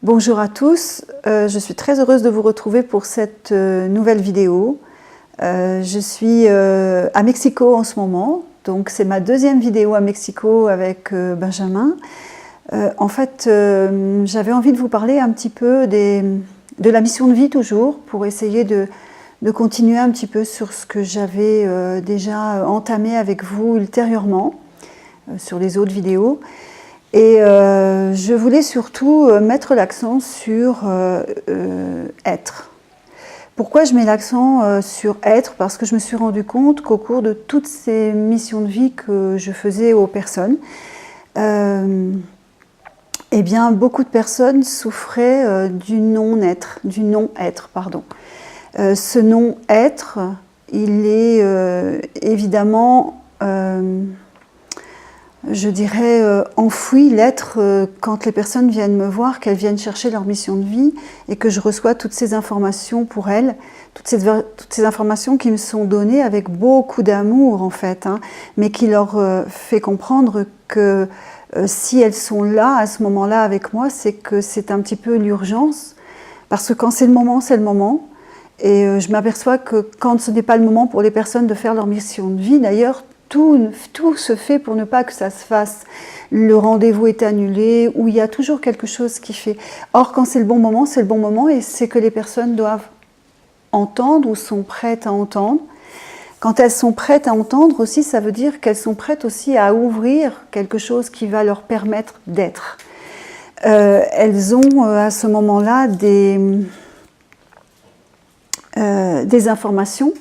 Bonjour à tous, je suis très heureuse de vous retrouver pour cette nouvelle vidéo. Je suis à Mexico en ce moment, donc c'est ma deuxième vidéo à Mexico avec Benjamin. En fait, j'avais envie de vous parler un petit peu de la mission de vie toujours, pour essayer de continuer un petit peu sur ce que j'avais déjà entamé avec vous ultérieurement, sur les autres vidéos. Et je voulais surtout mettre l'accent sur être. Pourquoi je mets l'accent sur être? Parce que je me suis rendu compte qu'au cours de toutes ces missions de vie que je faisais aux personnes, eh bien, beaucoup de personnes souffraient du non-être, pardon. Ce non-être, il est évidemment... je dirais enfoui, l'être, quand les personnes viennent me voir, qu'elles viennent chercher leur mission de vie et que je reçois toutes ces informations pour elles, toutes ces informations qui me sont données avec beaucoup d'amour en fait, hein, mais qui leur fait comprendre que si elles sont là à ce moment-là avec moi, c'est que c'est un petit peu l'urgence, parce que quand c'est le moment, c'est le moment. Et je m'aperçois que quand ce n'est pas le moment pour les personnes de faire leur mission de vie, d'ailleurs, tout se fait pour ne pas que ça se fasse. Le rendez-vous est annulé, ou il y a toujours quelque chose qui fait. Or, quand c'est le bon moment, c'est le bon moment, et c'est que les personnes doivent entendre ou sont prêtes à entendre. Quand elles sont prêtes à entendre aussi, ça veut dire qu'elles sont prêtes aussi à ouvrir quelque chose qui va leur permettre d'être. Elles ont à ce moment-là des informations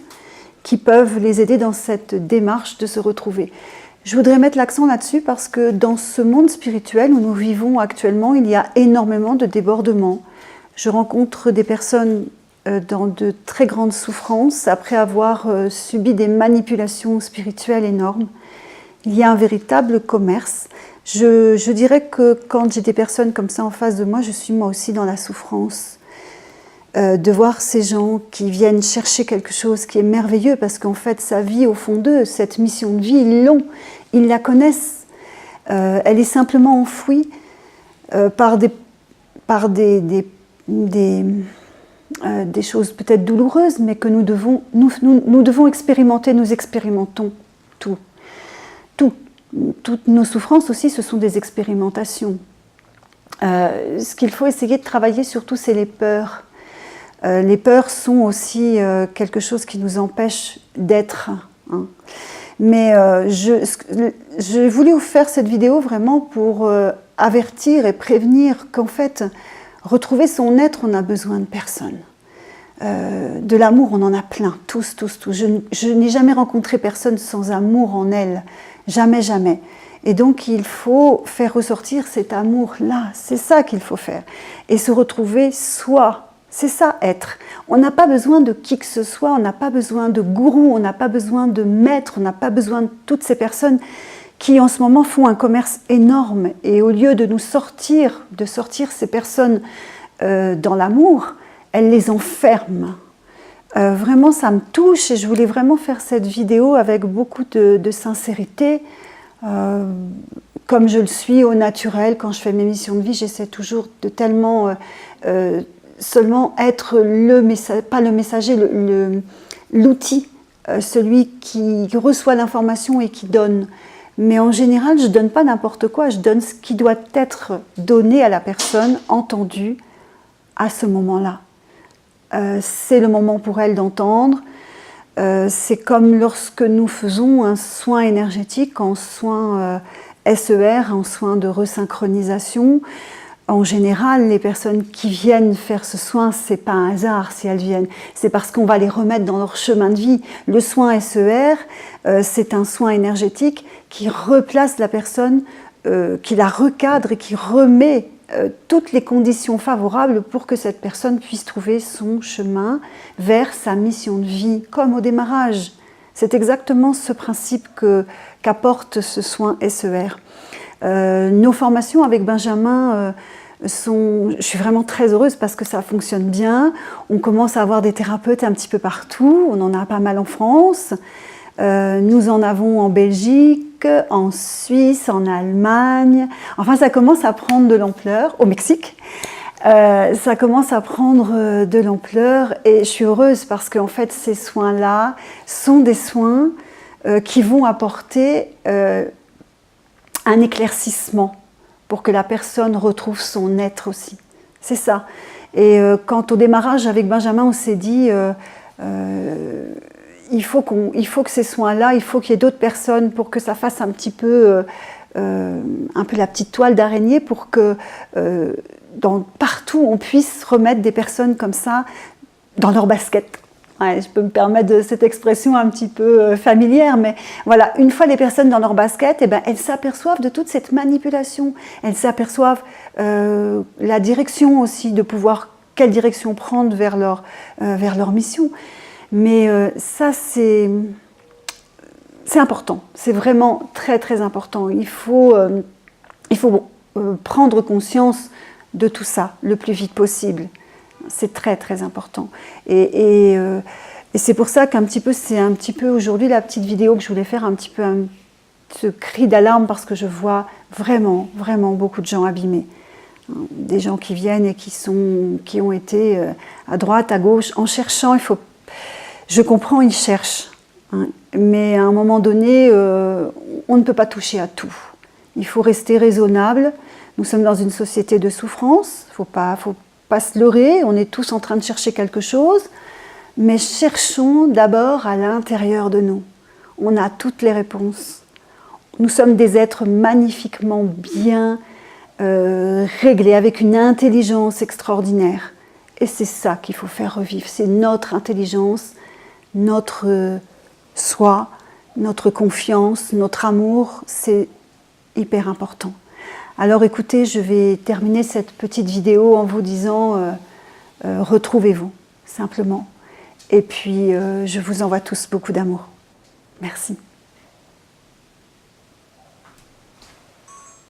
qui peuvent les aider dans cette démarche de se retrouver. Je voudrais mettre l'accent là-dessus parce que dans ce monde spirituel où nous vivons actuellement, il y a énormément de débordements. Je rencontre des personnes dans de très grandes souffrances après avoir subi des manipulations spirituelles énormes. Il y a un véritable commerce. Je dirais que quand j'ai des personnes comme ça en face de moi, je suis moi aussi dans la souffrance. De voir ces gens qui viennent chercher quelque chose qui est merveilleux parce qu'en fait sa vie au fond d'eux, cette mission de vie, ils l'ont, ils la connaissent. Elle est simplement enfouie par des choses peut-être douloureuses, mais que nous devons expérimenter, nous expérimentons tout. Toutes nos souffrances aussi, ce sont des expérimentations. Ce qu'il faut essayer de travailler surtout, c'est les peurs. Les peurs sont aussi quelque chose qui nous empêche d'être. Hein. Mais j'ai voulu vous faire cette vidéo vraiment pour avertir et prévenir qu'en fait, retrouver son être, on n'a besoin de personne. De l'amour, on en a plein, tous. Je n'ai jamais rencontré personne sans amour en elle. Jamais, jamais. Et donc, il faut faire ressortir cet amour-là. C'est ça qu'il faut faire. Et se retrouver soi. C'est ça, être. On n'a pas besoin de qui que ce soit, on n'a pas besoin de gourou, on n'a pas besoin de maître, on n'a pas besoin de toutes ces personnes qui en ce moment font un commerce énorme. Et au lieu de sortir ces personnes dans l'amour, elles les enferment. Vraiment, ça me touche et je voulais vraiment faire cette vidéo avec beaucoup de sincérité. Comme je le suis au naturel, quand je fais mes missions de vie, j'essaie toujours de tellement... seulement être pas le messager, l'outil, celui qui reçoit l'information et qui donne. Mais en général, je ne donne pas n'importe quoi, je donne ce qui doit être donné à la personne, entendu, à ce moment-là. C'est le moment pour elle d'entendre. C'est comme lorsque nous faisons un soin énergétique, en soin SER, en soin de resynchronisation. En général, les personnes qui viennent faire ce soin, c'est pas un hasard si elles viennent, c'est parce qu'on va les remettre dans leur chemin de vie. Le soin SER, c'est un soin énergétique qui replace la personne, qui la recadre et qui remet toutes les conditions favorables pour que cette personne puisse trouver son chemin vers sa mission de vie, comme au démarrage. C'est exactement ce principe qu'apporte ce soin SER. Nos formations avec Benjamin je suis vraiment très heureuse parce que ça fonctionne bien. On commence à avoir des thérapeutes un petit peu partout, on en a pas mal en France. Nous en avons en Belgique, en Suisse, en Allemagne. Enfin, ça commence à prendre de l'ampleur, au Mexique. Ça commence à prendre de l'ampleur et je suis heureuse parce qu'en fait ces soins-là sont des soins qui vont apporter un éclaircissement pour que la personne retrouve son être aussi. C'est ça. Et quand au démarrage avec Benjamin on s'est dit il faut que ces soins-là, il faut qu'il y ait d'autres personnes pour que ça fasse un peu la petite toile d'araignée pour que partout on puisse remettre des personnes comme ça dans leur basket. Ouais, je peux me permettre de cette expression un petit peu familière, mais voilà, une fois les personnes dans leur basket, eh ben, elles s'aperçoivent de toute cette manipulation, elles s'aperçoivent la direction aussi, de pouvoir quelle direction prendre vers leur mission. Mais ça, c'est important, c'est vraiment très très important. Il faut prendre conscience de tout ça le plus vite possible. C'est très très important. Et c'est pour ça c'est un petit peu aujourd'hui la petite vidéo que je voulais faire, un petit peu ce cri d'alarme, parce que je vois vraiment, vraiment beaucoup de gens abîmés. Des gens qui viennent et qui ont été à droite, à gauche, en cherchant. Je comprends, ils cherchent. Hein, mais à un moment donné, on ne peut pas toucher à tout. Il faut rester raisonnable. Nous sommes dans une société de souffrance. Il ne faut pas se leurrer. On est tous en train de chercher quelque chose. Mais cherchons d'abord à l'intérieur de nous. On a toutes les réponses. Nous sommes des êtres magnifiquement bien réglés, avec une intelligence extraordinaire. Et c'est ça qu'il faut faire revivre. C'est notre intelligence, notre soi, notre confiance, notre amour. C'est hyper important. Alors écoutez, je vais terminer cette petite vidéo en vous disant retrouvez-vous, simplement. Et puis je vous envoie tous beaucoup d'amour. Merci.